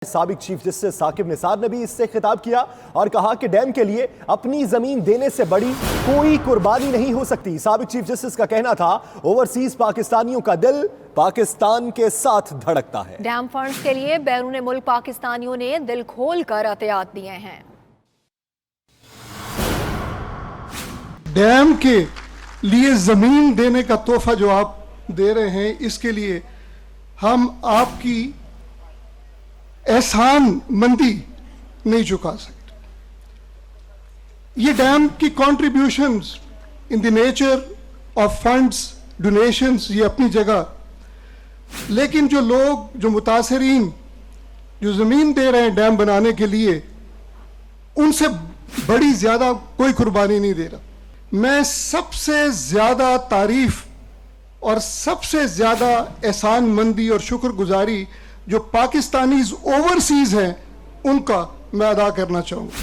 साबिक chief justice Saqib Nisar ने भी इससे खिताब किया और कहा कि डैम के लिए अपनी जमीन देने से बड़ी कोई कुर्बानी नहीं हो सकती। साबिक चीफ जस्टिस का कहना था, ओवरसीज पाकिस्तानियों का दिल पाकिस्तान के साथ धड़कता है। डैम फंड्स के लिए बैरून मुल्क पाकिस्तानियों ने दिल खोल कर एहतियात दिए हैं। डैम के लिए जमीन देने का तोहफा जो आप दे रहे हैं, इसके लिए हम आपकी एहसान मंदी नहीं चुका सकते। ये डैम की contributions in the nature of funds, donations, ये अपनी जगह, लेकिन जो लोग, जो मुतासरीन जो ज़मीन दे रहे हैं डैम बनाने के लिए, उनसे बड़ी ज़्यादा कोई कुर्बानी नहीं दे रहा। मैं सबसे ज़्यादा तारीफ और सबसे ज़्यादा एहसान मंदी और शुक्रगुजारी जो पाकिस्तानीज ओवरसीज हैं, उनका मैं अदा करना चाहूँगा।